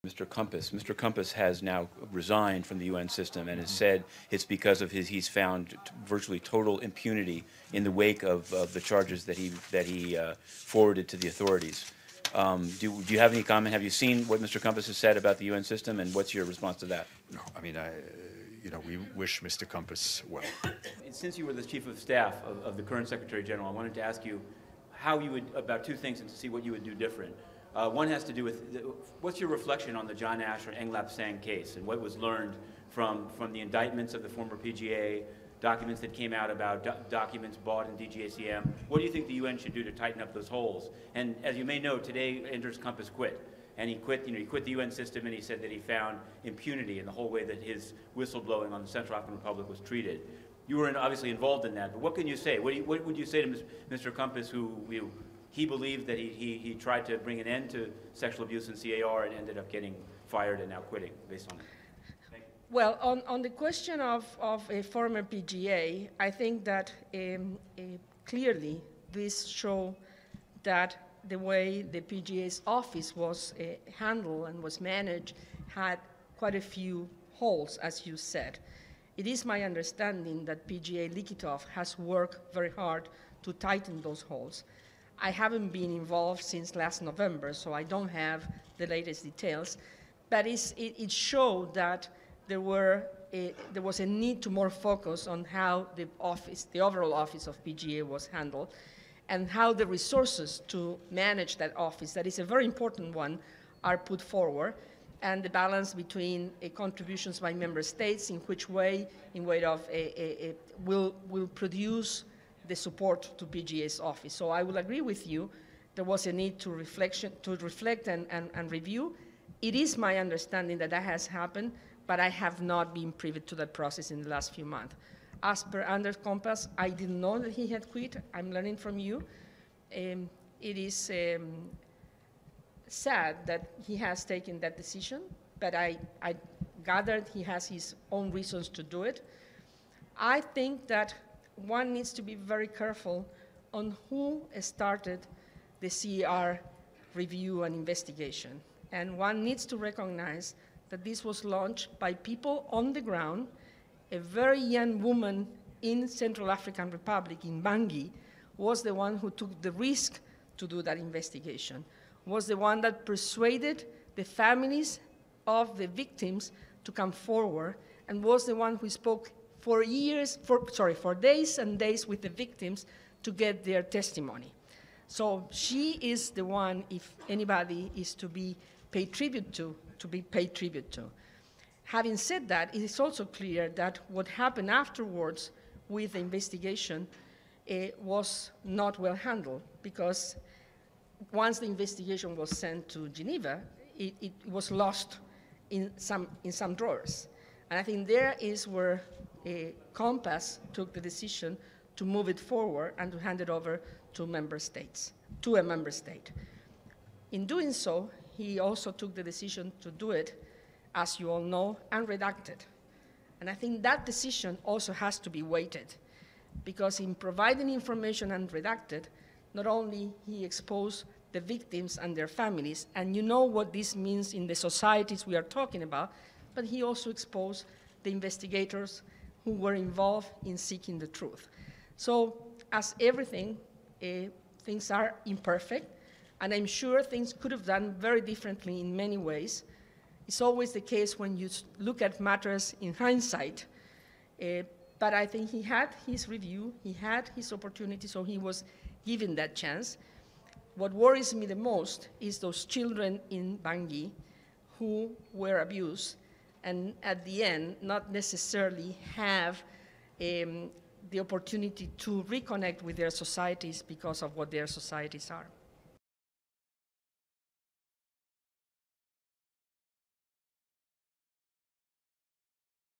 Mr. Kompass. Mr. Kompass has now resigned from the UN system and has said it's because of he's found virtually total impunity in the wake of the charges that he forwarded to the authorities. Do you have any comment? Have you seen what Mr. Kompass has said about the UN system, and what's your response to that? No, I mean, we wish Mr. Kompass well. Since you were the chief of staff of the current Secretary General, I wanted to ask you how you would, about two things, and to see what you would do different. One has to do with, what's your reflection on the John Ash or Englap Sang case, and what was learned from the indictments of the former PGA, documents that came out about documents bought in DGACM? What do you think the UN should do to tighten up those holes? And as you may know, today Anders Kompass quit. And he quit, he quit the UN system, and he said that he found impunity in the whole way that his whistleblowing on the Central African Republic was treated. You were obviously involved in that, but what can you say? What would you say to Mr. Kompass, who he believed that he tried to bring an end to sexual abuse in CAR and ended up getting fired and now quitting based on it? Thank you. Well, on the question of a former PGA, I think that clearly this shows that the way the PGA's office was handled and was managed had quite a few holes, as you said. It is my understanding that PGA Likitov has worked very hard to tighten those holes. I haven't been involved since last November, so I don't have the latest details, but it showed that there was a need to more focus on how the overall office of PGA was handled, and how the resources to manage that office, that is a very important one, are put forward, and the balance between contributions by member states, in which way, will produce the support to PGA's office. So I will agree with you, there was a need to reflect and review. It is my understanding that that has happened, but I have not been privy to that process in the last few months. As per Anders Kompass, I didn't know that he had quit. I'm learning from you. It is sad that he has taken that decision, but I gathered he has his own reasons to do it. I think that one needs to be very careful on who started the CAR review and investigation. And one needs to recognize that this was launched by people on the ground. A very young woman in Central African Republic, in Bangui, was the one who took the risk to do that investigation, was the one that persuaded the families of the victims to come forward, and was the one who spoke for days and days with the victims to get their testimony. So she is the one, if anybody is to be paid tribute to be paid tribute to. Having said that, it is also clear that what happened afterwards with the investigation was not well handled, because once the investigation was sent to Geneva, it was lost in some drawers. And I think there is where Kompass took the decision to move it forward and to hand it over to a member state. In doing so, he also took the decision to do it, as you all know, unredacted. And I think that decision also has to be weighted, because in providing information unredacted, not only he exposed the victims and their families, and you know what this means in the societies we are talking about, but he also exposed the investigators who were involved in seeking the truth. So, as everything, things are imperfect, and I'm sure things could have done very differently in many ways. It's always the case when you look at matters in hindsight, but I think he had his review, he had his opportunity, so he was given that chance. What worries me the most is those children in Bangui who were abused, and at the end, not necessarily have the opportunity to reconnect with their societies because of what their societies are.